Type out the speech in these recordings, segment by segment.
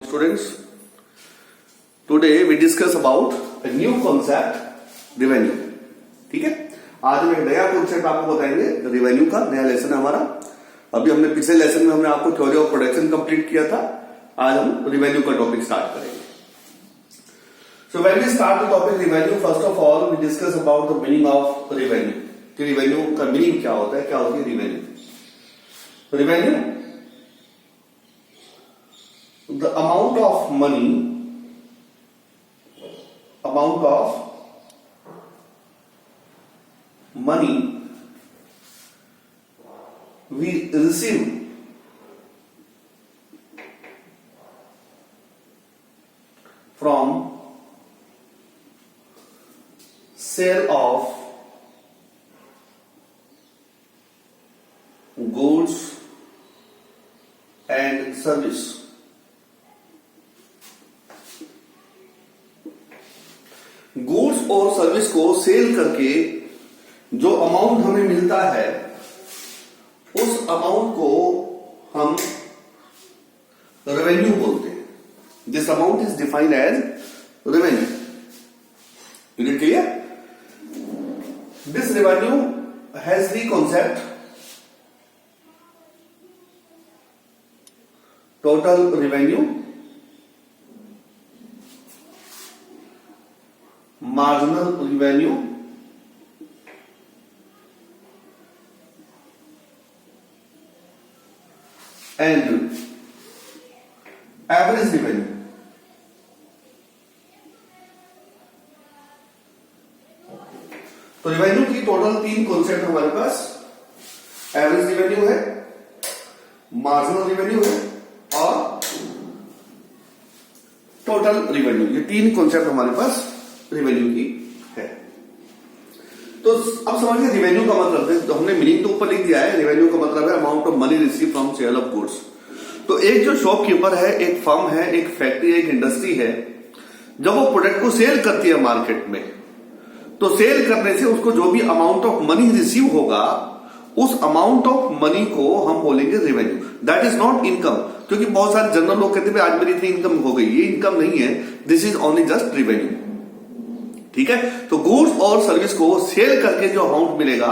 students. Today we discuss about a new concept revenue. ठीक है, आज हम एक नया कॉन्सेप्ट आपको बताएंगे रेवेन्यू का। नया लेसन है हमारा। अभी हमने पिछले लेसन में हमने आपको थ्योरी ऑफ प्रोडक्शन कंप्लीट किया था। आज हम रेवेन्यू का टॉपिक स्टार्ट करेंगे। So when we start the topic revenue, first of all we discuss about the meaning of revenue. कि रेवेन्यू का मीनिंग क्या होता है, क्या होती है revenue. Revenue, the amount of money we receive from sale of goods and service. Goods और service को सेल करके जो अमाउंट हमें मिलता है उस अमाउंट को हम रेवेन्यू बोलते हैं। This amount is defined as revenue. Is it clear? This revenue has the concept total revenue, marginal revenue, and average revenue. तो रेवेन्यू की टोटल तीन कॉन्सेप्ट हमारे पास। एवरेज रेवेन्यू है, मार्जिनल रेवेन्यू है और टोटल रेवेन्यू। ये तीन कॉन्सेप्ट हमारे पास रेवेन्यू की है। तो अब समझिए रेवेन्यू का मतलब है, तो हमने मीनिंग तो ऊपर लिख दिया है। रेवेन्यू का मतलब है amount of money receive from sale of goods. तो एक जो शॉपकीपर है, एक फर्म है, एक फैक्ट्री, एक इंडस्ट्री है, जब वो प्रोडक्ट को सेल करती है मार्केट में, तो सेल करने से उसको जो भी अमाउंट ऑफ मनी रिसीव होगा उस अमाउंट ऑफ मनी को हम बोलेंगे revenue. That is not income. क्योंकि बहुत सारे जनरल लोग कहते हैं आज मेरी इतनी इनकम हो गई, ये इनकम नहीं है। This is only just revenue. ठीक है, तो गुड्स और सर्विस को सेल करके जो अमाउंट मिलेगा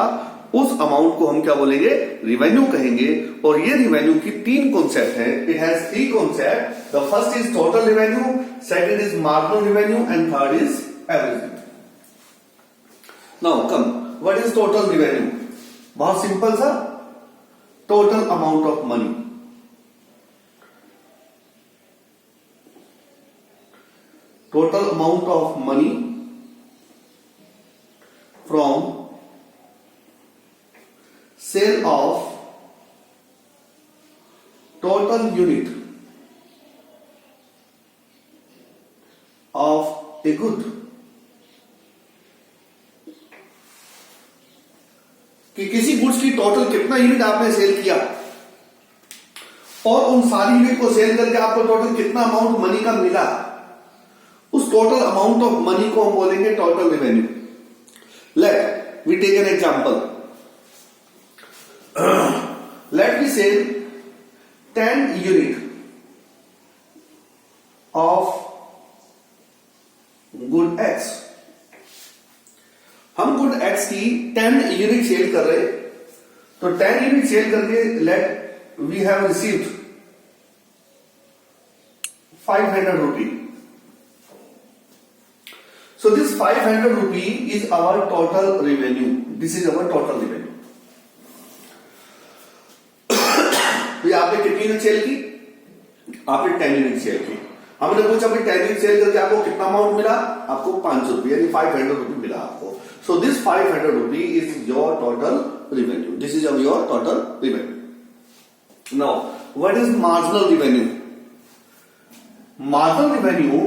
उस अमाउंट को हम क्या बोलेंगे, रेवेन्यू कहेंगे। और ये रेवेन्यू की तीन कॉन्सेप्ट है। It has three concept. The first is total revenue, second is marginal revenue and third is average revenue. Now come, what is total revenue? बहुत सिंपल सा, total amount of money. Total amount of money from sale of total unit of a good। कि किसी goods की total कितना unit आपने cell किया और उन सारी यूनिट को सेल करके आपको टोटल कितना अमाउंट मनी का मिला, उस टोटल अमाउंट ऑफ मनी को हम बोलेंगे total revenue. Let we take an example. Let me sell 10 unit of good X. हम गुड X की 10 यूनिट सेल कर रहे, तो 10 यूनिट सेल करके let we have received 500 rupee. So this 500 rupee is our total revenue. This is our total revenue. तो आपने कितनी unit cell की? आपने 10 यूनिट सेल की। हमने पूछा भाई 10 यूनिट सेल करके आपको कितना अमाउंट मिला? आपको 500 रुपये यानी 500 रुपये मिला आपको। So this 500 rupee is your total revenue. This is your total revenue. Now, what is marginal revenue? Marginal revenue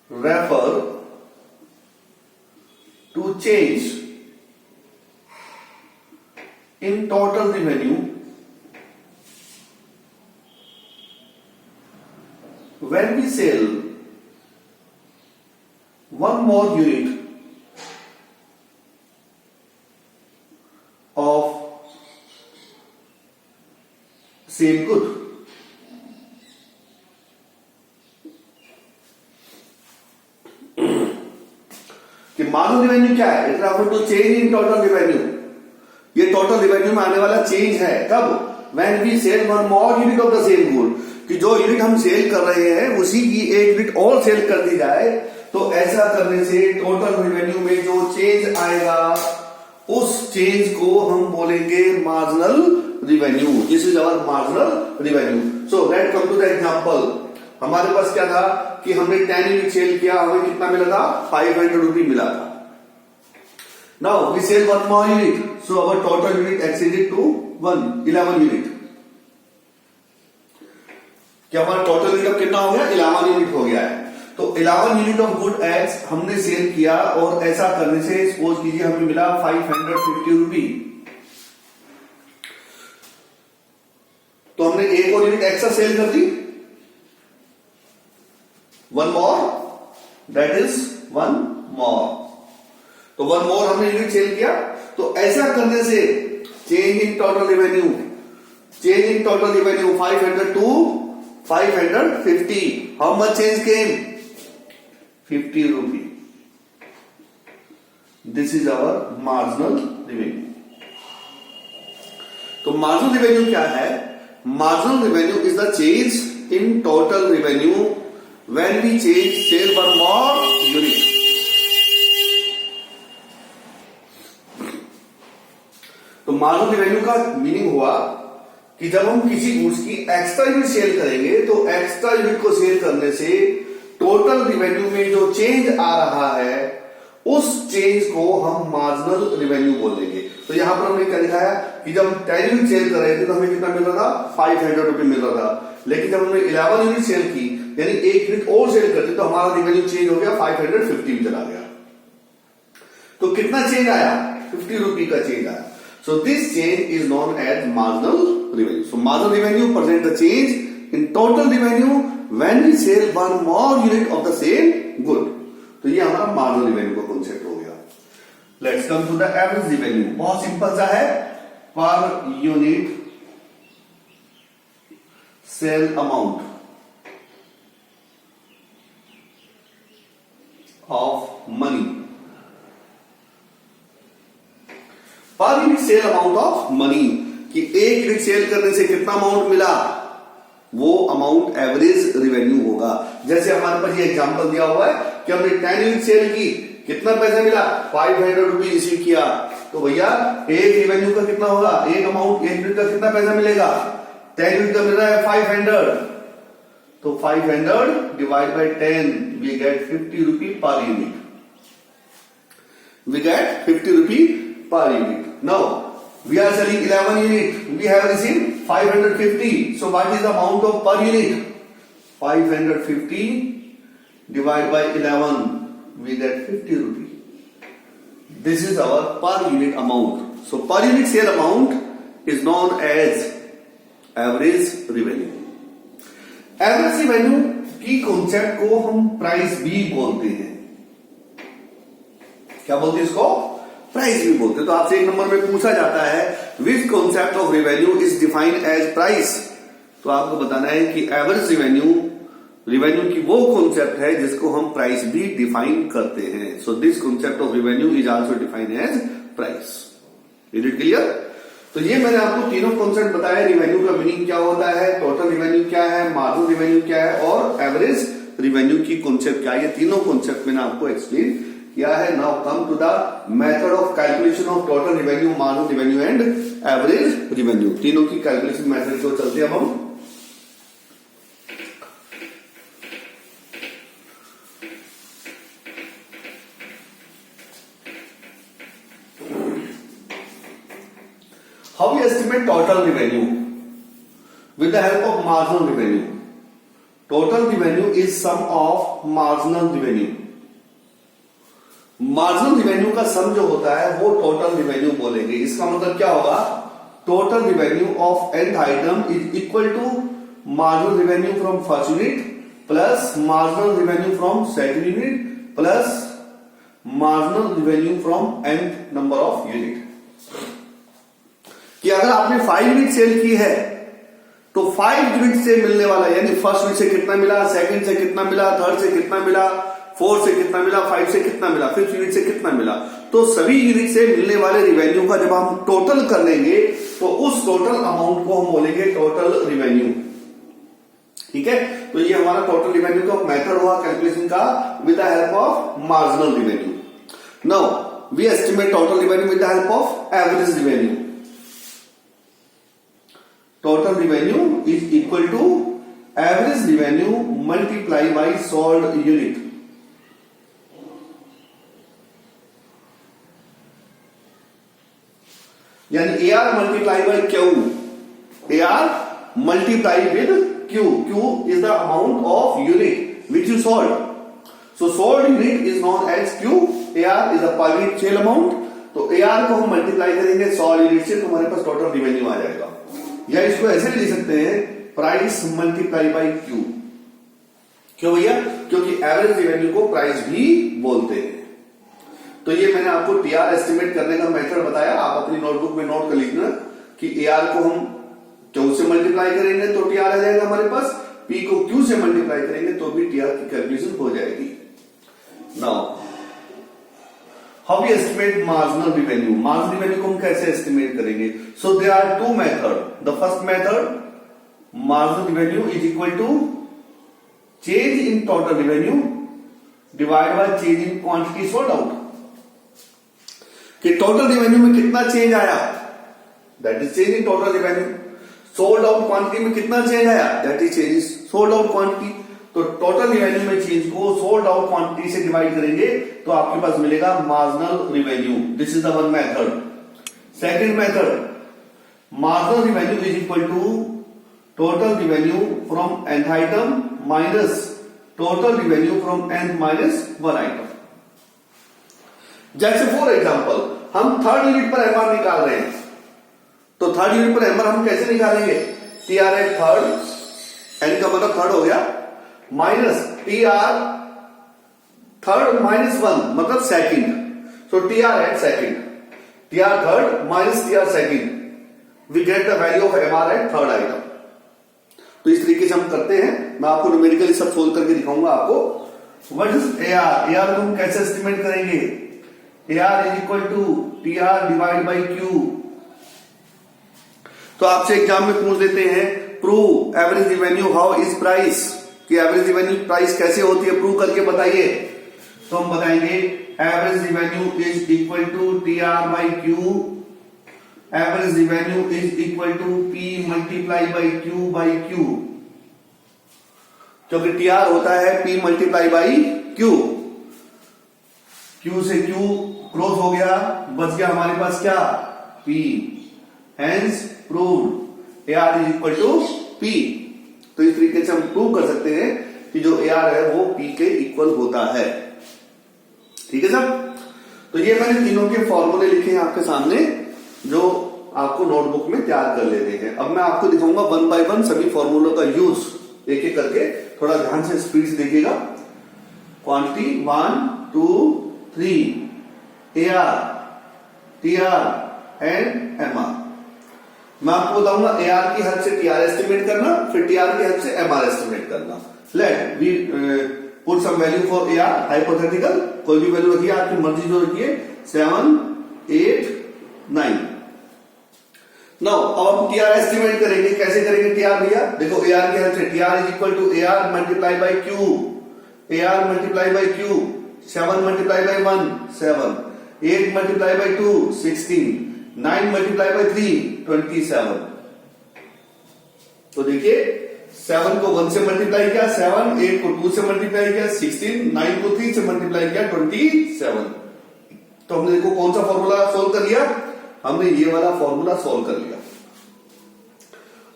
refer to change in total revenue when we sell one more unit of, same good. Marginal revenue क्या है? It refer to change in total revenue. ये total revenue में आने वाला change है। कब? When we sell one more unit of the same good, कि जो यूनिट हम सेल कर रहे हैं उसी की एक यूनिट और सेल कर दी जाए, तो ऐसा करने से टोटल रिवेन्यू में जो चेंज आएगा उस चेंज को हम बोलेंगे marginal revenue. This is our marginal revenue. So let's come to the example. हमारे पास क्या था कि हमने 10 यूनिट सेल किया, हमें कितना मिला था? 500 रुपी मिला था। Now we sell one more unit, so our total unit exceeded to 11 unit. क्या हमारा टोटल यूनिट अब कितना हो गया? 11 यूनिट हो गया है। तो 11 यूनिट ऑफ गुड एक्स हमने सेल किया, और ऐसा करने से सपोज कीजिए हमें मिला 550 रुपी। तो हमने एक और यूनिट एक्स्ट्रा सेल कर दी, one more, that is one more. तो वन मोर हमने यूनिट सेल किया। तो ऐसा करने से change in total revenue, change in total revenue 500 to 550। How much change came? 50 rupee. This is our marginal revenue. तो मार्जिनल रिवेन्यू क्या है? Marginal revenue is the change in total revenue when we change sell one more unit. तो marginal revenue का meaning हुआ कि जब हम किसी गुड्स की एक्स्ट्रा यूनिट सेल करेंगे, तो एक्स्ट्रा यूनिट को सेल करने से टोटल रिवेन्यू में जो चेंज आ रहा है उस चेंज को हम मार्जिनल रिवेन्यू बोलेंगे। तो यहां पर हमने क्या दिखाया कि जब हम 10 यूनिट सेल कर रहे थे तो हमें कितना मिल रहा था? 500 रुपए मिल रहा था। लेकिन जब हमने 11 यूनिट सेल की, यानी एक यूनिट और सेल करते, तो हमारा रिवेन्यू चेंज हो गया, 550 में चला गया। तो कितना चेंज आया? 50 रुपी का चेंज आया। So this change is known as marginal revenue. So marginal revenue present the change in total revenue when we sell one more unit of the same good. तो ये हमारा marginal revenue का concept हो गया। Let's come to the average revenue. बहुत simple सा है, per unit sell amount of money, per unit sell amount of money, कि एक यूनिट सेल करने से कितना अमाउंट मिला, वो अमाउंट एवरेज रिवेन्यू होगा। जैसे हमारे पास ये एग्जांपल दिया हुआ है कि हमने 10 यूनिट सेल की, कितना पैसा मिला? 500 रुपी रिसीव किया। तो भैया एक रिवेन्यू का कितना होगा? एक अमाउंट, एक यूनिट का कितना पैसा मिलेगा? 10 यूनिट का मिल रहा है 500, तो 500 divide by 10 we get 50 rupee per unit. We get 50 rupee per unit. Now we are selling 11 unit. We have received 550. So what is the amount of per unit? 550 divided by 11. We get 50 rupee. This is our per unit amount. So per unit sale amount is known as average revenue. Average revenue की concept को हम price भी बोलते हैं। क्या बोलते हैं इसको? प्राइस भी बोलते हैं। तो आपसे एक नंबर में पूछा जाता है which concept of revenue is defined as price, तो आपको बताना है कि एवरेज रिवेन्यू, रिवेन्यू की वो कॉन्सेप्ट है जिसको हम प्राइस भी डिफाइन करते हैं। So this concept of revenue is also defined as price. Is it clear? तो ये मैंने आपको तीनों कॉन्सेप्ट बताया, रिवेन्यू का मीनिंग क्या होता है, टोटल रिवेन्यू क्या है, मार्जिनल रिवेन्यू क्या है, और एवरेज रिवेन्यू की कॉन्सेप्ट क्या है। ये तीनों कॉन्सेप्ट मैंने आपको एक्सप्लेन किया है। Now come to the method of calculation of total revenue, marginal revenue and average revenue. तीनों की कैलकुलेशन मेथड को चलते हैं हम। How we estimate total revenue with the help of marginal revenue? Total revenue is sum of marginal revenue. Marginal revenue का सम जो होता है वो टोटल रिवेन्यू बोलेंगे। इसका मतलब क्या होगा? Total revenue of nth item is equal to marginal revenue from first unit plus marginal revenue from second unit plus marginal revenue from nth number of unit. कि अगर आपने 5 यूनिट सेल की है तो 5 यूनिट से मिलने वाला, यानी फर्स्ट यूनिट से कितना मिला, सेकंड से कितना मिला, थर्ड से कितना मिला, 4 से कितना मिला, 5 से कितना मिला, 5th यूनिट से कितना मिला। तो सभी यूनिट से मिलने वाले रिवेन्यू का जब हम टोटल कर लेंगे तो उस टोटल अमाउंट को हम बोलेंगे टोटल रिवेन्यू। ठीक है, तो ये हमारा टोटल रिवेन्यू का मेथड हुआ कैलकुलेशन का with the help of marginal revenue. Now we estimate total revenue with the help of average revenue. Total revenue is equal to average revenue multiply by sold unit. यानी AR multiply by Q, AR multiply with Q, Q is the amount of unit which you sold. So sold unit is known as Q, AR is a per unit sell amount. तो AR को हम multiply करेंगे sold unit से तो हमारे पास total revenue आ जाएगा। या इसको ऐसे भी लिख सकते हैं प्राइस मल्टीप्लाई बाई क्यू। क्यों भैया? क्योंकि एवरेज रिवेन्यू को प्राइस भी बोलते हैं। तो ये मैंने आपको टीआर एस्टिमेट करने का मेथड बताया, आप अपनी नोटबुक में नोट कर लीजिए कि AR को हम क्यू से मल्टीप्लाई करेंगे तो टीआर आ जाएगा हमारे पास, P को Q से मल्टीप्लाई करेंगे तो भी टीआर की कैलकुलेशन हो जाएगी। Now how we estimate marginal revenue. Marginal revenue को हम कैसे एस्टिमेट करेंगे? So there are two method. The first method, marginal revenue is equal to change in total revenue divide by change in quantity sold out. कि total revenue में कितना change आया, that is change in total revenue. Sold out quantity में कितना change आया, that is change in sold out quantity. तो total revenue में change को सोल्ड आउट क्वांटिटी से डिवाइड करेंगे तो आपके पास मिलेगा marginal revenue. This is the one method. Second method, marginal revenue is equal to total revenue from nth item minus total revenue from nth minus 1 item. जैसे for example हम third unit पर MR निकाल रहे हैं, तो third unit पर MR हम कैसे निकालेंगे? TR एट थर्ड, N का मतलब थर्ड हो गया, माइनस TR थर्ड माइनस 1 मतलब second. So TR at second, TR third minus TR second, we get the value of MR at third item. तो इस तरीके से हम करते हैं। मैं आपको न्यूमेरिकली सब सोल्व करके दिखाऊंगा आपको। What is AR? AR को हम कैसे एस्टिमेट करेंगे? AR is equal to TR divide by Q। तो आपसे एग्जाम में पूछ लेते हैं prove average revenue how is price, कि एवरेज रिवेन्यू प्राइस कैसे होती है, प्रूव करके बताइए। तो हम बताएंगे average revenue is equal to TR by Q, average revenue is equal to P multiply by Q by Q। क्योंकि TR होता है P multiply by Q, Q से Q क्रॉस हो गया, बच गया हमारे पास क्या? P। Hence proved AR is equal to P। तो इस तरीके से हम प्रूव कर सकते हैं कि जो AR है वो P के इक्वल होता है। ठीक है सर? तो ये मैंने तीनों के फॉर्मूले लिखे हैं आपके सामने, जो आपको नोटबुक में तैयार कर लेने हैं। अब मैं आपको दिखाऊंगा 1 बाय 1 सभी फॉर्मूलों का यूज एक एक करके, थोड़ा ध्यान से स्पीड से देखिएगा। Quantity 1 2 3 AR, TR and MR। मैं आपको बताऊंगा AR की हेल्प से TR एस्टिमेट करना, फिर TR की हेल्प से MR एस्टिमेट करना। Let we put some value for AR hypothetical, कोई भी वैल्यू रखिए, आपकी मर्जी जो रखिए, 7 8 9। नाउ अब हम TR एस्टिमेट करेंगे। कैसे करेंगे TR भैया? देखो AR की हेल्प से TR is equal to AR multiply by Q, AR multiply by Q, 7 multiply by 1 7, 8 multiply by 2 16, 9 multiply by 3 27। तो देखिए 7 को 1 से मल्टीप्लाई किया 7, 8 को 2 से मल्टीप्लाई किया 16, 9 को 3 से मल्टीप्लाई किया 27। तो हमने देखो कौन सा फॉर्मूला सोल्व कर लिया, हमने ये वाला फॉर्मूला सोल्व कर लिया।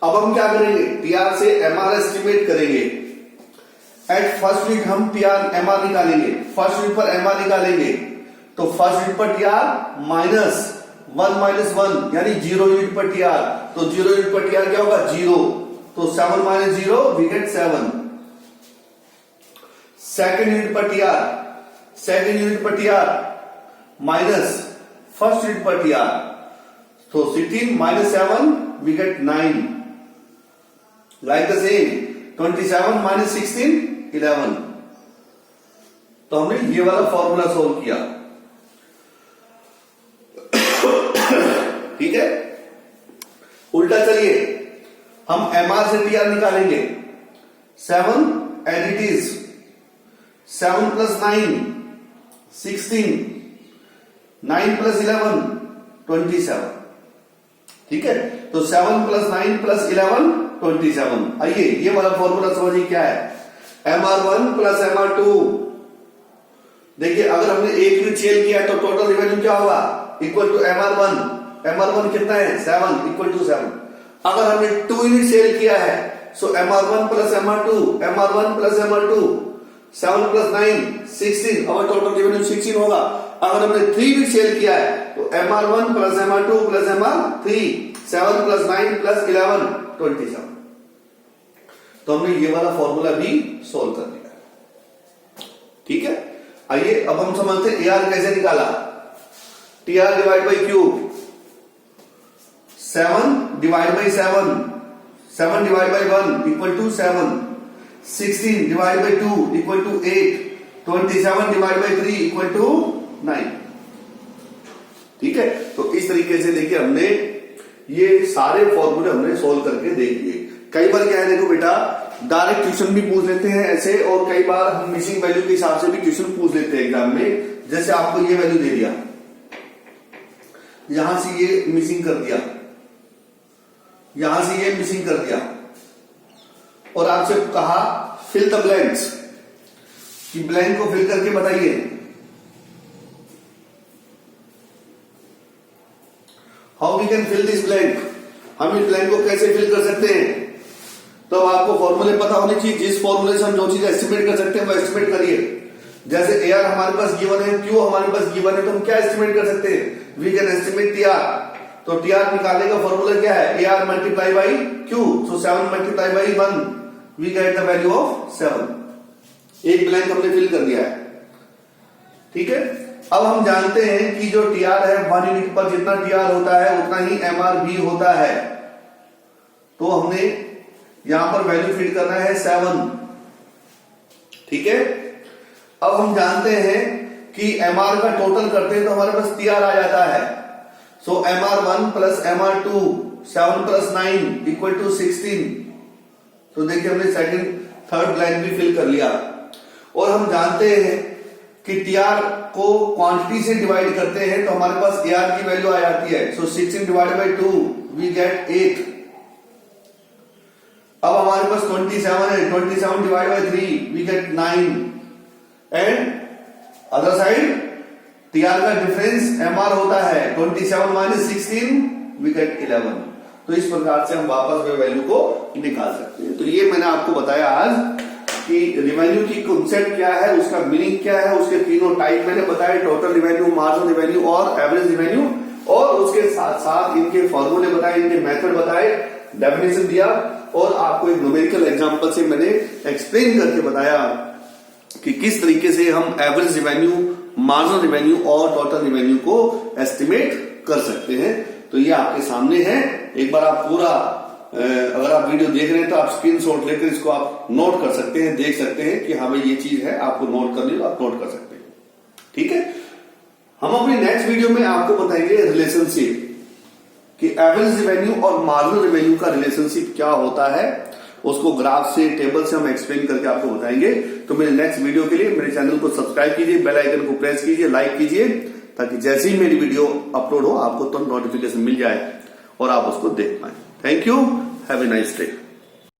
अब हम क्या करेंगे? TR से MR एस्टिमेट करेंगे। एट फर्स्ट यूनिट हम TR MR निकालेंगे, फर्स्ट यूनिट पर MR निकालेंगे, तो फर्स्ट यूनिट पर TR माइनस 1 माइनस 1 यानी 0 यूनिट पर TR, तो 0 यूनिट पर TR क्या होगा? 0। तो 7 minus 0 we get 7। Second unit पर TR, सेकेंड यूनिट पर TR माइनस फर्स्ट यूनिट पर TR, तो 16 minus 7 we get 9। Like the same 27 minus 16 11। तो हमने ये वाला फॉर्मूला सोल्व किया, ठीक है। उल्टा चलिए हम MR से TR निकालेंगे। 7 एज इट इज, 7 + 9 16, 9 + 11 27, ठीक है। तो 7 + 9 + 11 27। आइए ये वाला फॉर्मूला समझिए क्या है, MR1 + MR2। देखिए अगर हमने एक यूनिट सेल किया तो टोटल रिवेन्यू क्या होगा, इक्वल टू MR1। MR1 कितना है 7, इक्वल टू 7। अगर हमने 2 यूनिट सेल किया है सो MR1 + MR2, MR1 + MR2, 7 + 9 16, और टोटल रिवेन्यू 16 होगा। अगर हमने 3 यूनिट सेल किया है तो MR1 + MR2 + MR3, 7 + 9 + 11 27। तो हमने ये वाला फॉर्मूला भी सोल्व कर दिया, ठीक है। आइए अब हम समझते हैं AR कैसे निकाला। TR / Q, 7 / 7, 7 / 1 equal to 7, 16 / 2 equal to 8, 27 / 3 equal to 9, ठीक है। तो इस तरीके से देखिए हमने ये सारे फॉर्मूले हमने सोल्व करके देख लिए। कई बार क्या है, देखो बेटा डायरेक्ट क्वेश्चन भी पूछ लेते हैं ऐसे, और कई बार हम मिसिंग वैल्यू के हिसाब से भी क्वेश्चन पूछ लेते हैं एग्जाम में। जैसे आपको ये वैल्यू दे दिया, यहां से ये मिसिंग कर दिया, यहां से ये मिसिंग कर दिया, और आपसे कहा फिल द ब्लैंक्स, कि ब्लैंक को फिल करके बताइए। How we can fill this blank, हम इस ब्लैंक को कैसे फिल कर सकते हैं। तो आपको फॉर्मूले पता होने चाहिए, जिस फॉर्मूले से हम जो चीज एस्टिमेट कर सकते हैं वो एस्टिमेट करिए। जैसे AR हमारे पास गिवन है, Q हमारे पास गिवन है, तो हम क्या एस्टिमेट कर सकते हैं, वी कैन एस्टिमेट TR। तो TR निकालने का फॉर्मूला क्या है, AR × Q, so 7 × 1 we get the value of 7। एक ब्लैंक हमने फिल कर दिया है, ठीक है। अब हम जानते हैं कि जो TR है 1 यूनिट पर जितना TR होता है उतना ही MR भी होता है। तो हमने यहां पर वैल्यू फिट करना है 7, ठीक है। अब हम जानते हैं कि MR का टोटल करते हैं तो हमारे पास TR आ जाता है। सो MR1 + MR2, 7 + 9 इक्वल टू 16। तो देखिए हमने सेकंड थर्ड ब्लैंक भी फिल कर लिया। और हम जानते हैं कि TR को क्वांटिटी से डिवाइड करते हैं तो हमारे पास AR की वैल्यू आ जाती है। So 16 / 2 we get 8। अब हमारे पास 27 है, 27 / 3 we get 9, and other side TR का डिफरेंस MR होता है, 27 - 16 वी गेट 11। तो इस प्रकार से हम वापस में वैल्यू को निकाल सकते हैं। तो ये मैंने आपको बताया आज कि रिवेन्यू की कॉन्सेप्ट क्या है, उसका मीनिंग क्या है, उसके तीनों टाइप मैंने बताए, टोटल रिवेन्यू, मार्जिनल रिवेन्यू और एवरेज रिवेन्यू, और उसके साथ साथ इनके फॉर्मूले बताए, इनके मेथड बताए, डेफिनेशन दिया, और आपको एक न्यूमेरिकल एग्जांपल से मैंने एक्सप्लेन करके बताया कि किस तरीके से हम एवरेज रिवेन्यू, मार्जिनल रिवेन्यू और टोटल रिवेन्यू को एस्टिमेट कर सकते हैं। तो ये आपके सामने है। एक बार आप पूरा अगर आप वीडियो देख रहे हैं तो आप स्क्रीनशॉट लेकर इसको आप नोट कर सकते हैं, देख सकते हैं कि हमें ये चीज है, आपको नोट करनी तो आप नोट कर सकते हैं, ठीक है। हम अपनी नेक्स्ट वीडियो में आपको बताएंगे रिलेशनशिप, कि एवरेज रिवेन्यू और मार्जिनल रिवेन्यू का रिलेशनशिप क्या होता है, उसको ग्राफ से, टेबल से हम एक्सप्लेन करके आपको बताएंगे। तो मेरे नेक्स्ट वीडियो के लिए मेरे चैनल को सब्सक्राइब कीजिए, बेल आइकन को प्रेस कीजिए, लाइक कीजिए, ताकि जैसे ही मेरी वीडियो अपलोड हो आपको तुरंत नोटिफिकेशन मिल जाए और आप उसको देख पाए। Thank you, have a nice day.